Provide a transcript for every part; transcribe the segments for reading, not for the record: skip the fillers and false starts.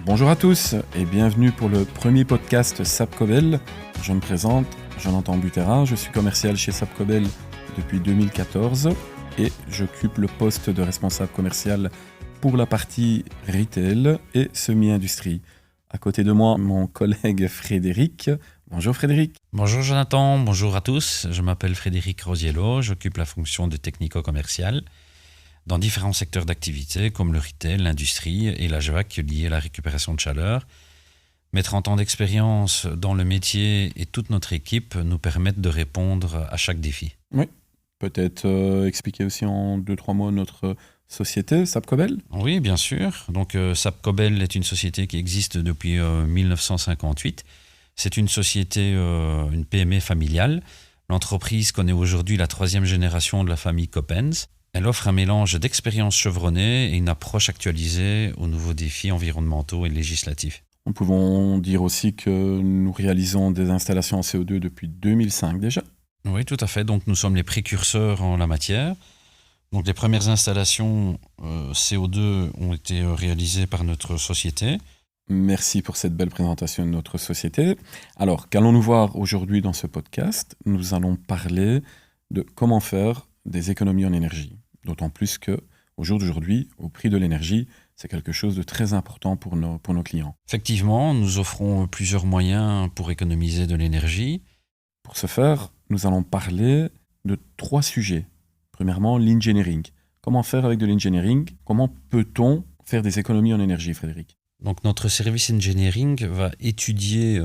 Bonjour à tous et bienvenue pour le premier podcast Sapcobel. Je me présente, Jonathan Butera, je suis commercial chez Sapcobel depuis 2014 et j'occupe le poste de responsable commercial pour la partie retail et semi-industrie. À côté de moi, mon collègue Frédéric. Bonjour Frédéric. Bonjour Jonathan, bonjour à tous. Je m'appelle Frédéric Rosiello, j'occupe la fonction de technico-commercial dans différents secteurs d'activité comme le retail, l'industrie et la HVAC liée à la récupération de chaleur. Mes 30 ans d'expérience dans le métier et toute notre équipe nous permettent de répondre à chaque défi. Oui, peut-être expliquer aussi en 2-3 mots notre société, Sapcobel. Oui, bien sûr. Donc Sapcobel est une société qui existe depuis 1958. C'est une société, une PME familiale. L'entreprise connaît aujourd'hui la 3e génération de la famille Coppens. Elle offre un mélange d'expérience chevronnée et une approche actualisée aux nouveaux défis environnementaux et législatifs. Nous pouvons dire aussi que nous réalisons des installations en CO2 depuis 2005 déjà. Oui, tout à fait. Donc nous sommes les précurseurs en la matière. Donc les premières installations CO2 ont été réalisées par notre société. Merci pour cette belle présentation de notre société. Alors, qu'allons-nous voir aujourd'hui dans ce podcast? Nous allons parler de comment faire des économies en énergie. D'autant plus qu'au jour d'aujourd'hui, au prix de l'énergie, c'est quelque chose de très important pour nos clients. Effectivement, nous offrons plusieurs moyens pour économiser de l'énergie. Pour ce faire, nous allons parler de 3 sujets. Premièrement, l'engineering. Comment faire avec de l'engineering? Comment peut-on faire des économies en énergie, Frédéric? Donc notre service engineering va étudier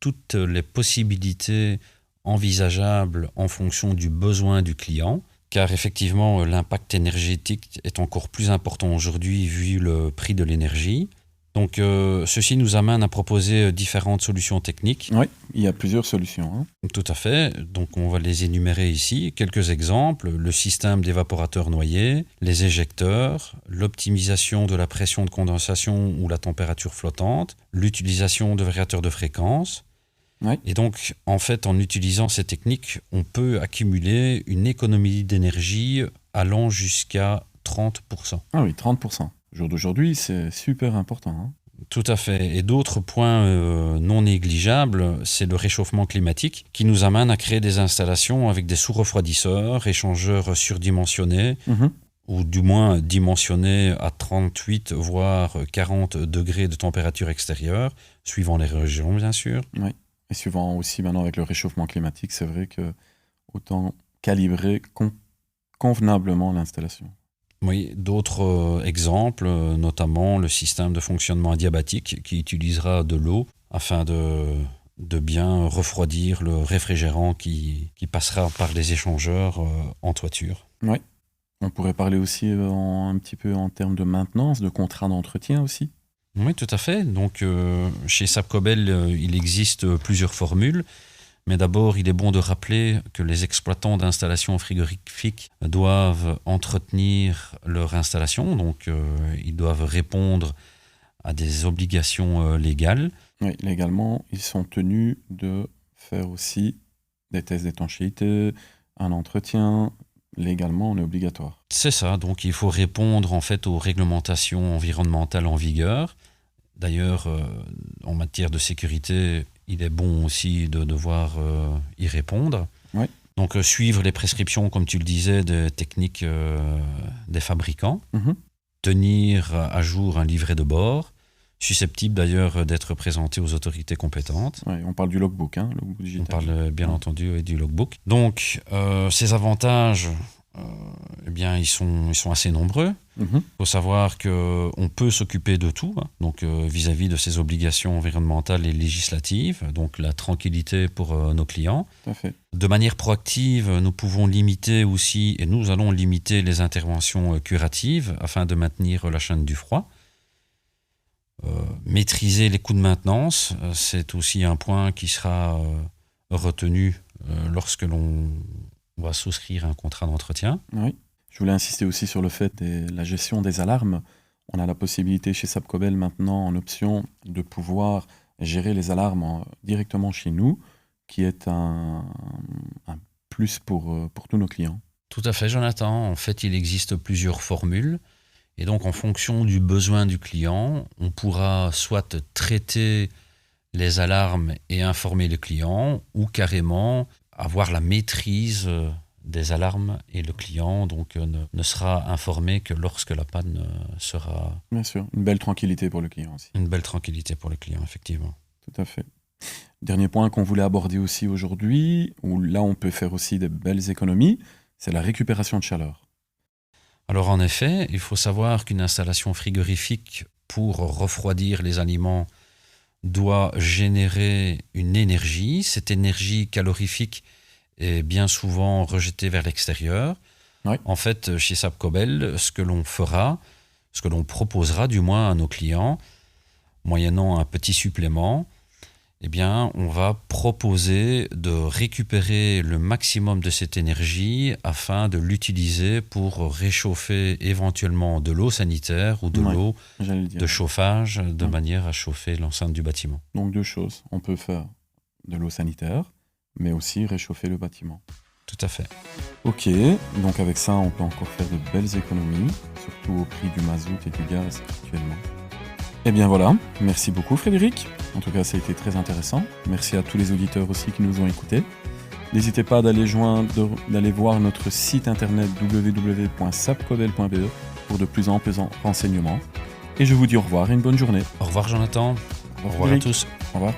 toutes les possibilités envisageables en fonction du besoin du client, car effectivement l'impact énergétique est encore plus important aujourd'hui vu le prix de l'énergie. Donc ceci nous amène à proposer différentes solutions techniques. Oui, il y a plusieurs solutions. Tout à fait, donc on va les énumérer ici. Quelques exemples, le système d'évaporateur noyé, les éjecteurs, l'optimisation de la pression de condensation ou la température flottante, l'utilisation de variateurs de fréquence. Oui. Et donc, en fait, en utilisant ces techniques, on peut accumuler une économie d'énergie allant jusqu'à 30%. Ah oui, 30%. Au jour d'aujourd'hui, c'est super important. Tout à fait. Et d'autres points non négligeables, c'est le réchauffement climatique qui nous amène à créer des installations avec des sous-refroidisseurs, échangeurs surdimensionnés, ou du moins dimensionnés à 38 voire 40 degrés de température extérieure, suivant les régions bien sûr. Oui. Et suivant aussi maintenant avec le réchauffement climatique, c'est vrai que autant calibrer convenablement l'installation. Oui, d'autres exemples, notamment le système de fonctionnement adiabatique qui utilisera de l'eau afin de bien refroidir le réfrigérant qui passera par les échangeurs en toiture. Oui, on pourrait parler aussi un petit peu en termes de maintenance, de contrat d'entretien aussi. Oui, tout à fait. Donc, chez Sapcobel, il existe plusieurs formules. Mais d'abord, il est bon de rappeler que les exploitants d'installations frigorifiques doivent entretenir leur installation. Donc, ils doivent répondre à des obligations légales. Oui, légalement, ils sont tenus de faire aussi des tests d'étanchéité, un entretien. Légalement, on est obligatoire. C'est ça, donc il faut répondre en fait aux réglementations environnementales en vigueur. D'ailleurs, en matière de sécurité, il est bon aussi de devoir y répondre. Oui. Donc suivre les prescriptions, comme tu le disais, des techniques des fabricants. Tenir à jour un livret de bord, susceptible d'ailleurs d'être présenté aux autorités compétentes. Oui, on parle du logbook, logbook digital. On parle bien entendu du logbook. Donc, ces avantages, eh bien, ils sont assez nombreux. Il faut savoir qu'on peut s'occuper de tout, donc vis-à-vis de ces obligations environnementales et législatives, donc la tranquillité pour nos clients. Tout à fait. De manière proactive, nous pouvons limiter aussi, et nous allons limiter les interventions curatives afin de maintenir la chaîne du froid. Maîtriser les coûts de maintenance, c'est aussi un point qui sera retenu lorsque l'on va souscrire un contrat d'entretien. Oui. Je voulais insister aussi sur le fait de la gestion des alarmes. On a la possibilité chez Sapcobel maintenant en option de pouvoir gérer les alarmes directement chez nous, qui est un plus pour tous nos clients. Tout à fait, Jonathan. En fait, il existe plusieurs formules Et donc, en fonction du besoin du client, on pourra soit traiter les alarmes et informer le client, ou carrément avoir la maîtrise des alarmes, et le client donc ne sera informé que lorsque la panne sera... Bien sûr, une belle tranquillité pour le client aussi. Une belle tranquillité pour le client, effectivement. Tout à fait. Dernier point qu'on voulait aborder aussi aujourd'hui, où là on peut faire aussi des belles économies, c'est la récupération de chaleur. Alors en effet, il faut savoir qu'une installation frigorifique pour refroidir les aliments doit générer une énergie. Cette énergie calorifique est bien souvent rejetée vers l'extérieur. Oui. En fait, chez Sapcobel, ce que l'on fera, ce que l'on proposera du moins à nos clients, moyennant un petit supplément, eh bien, on va proposer de récupérer le maximum de cette énergie afin de l'utiliser pour réchauffer éventuellement de l'eau sanitaire ou de l'eau de chauffage de manière à chauffer l'enceinte du bâtiment. Donc 2 choses, on peut faire de l'eau sanitaire, mais aussi réchauffer le bâtiment. Tout à fait. Ok, donc avec ça, on peut encore faire de belles économies, surtout au prix du mazout et du gaz actuellement. Eh bien voilà, merci beaucoup Frédéric. En tout cas, ça a été très intéressant. Merci à tous les auditeurs aussi qui nous ont écoutés. N'hésitez pas d'aller voir notre site internet www.sapcobel.be pour de plus amples renseignements. Et je vous dis au revoir et une bonne journée. Au revoir Jonathan. Au revoir à tous. Au revoir.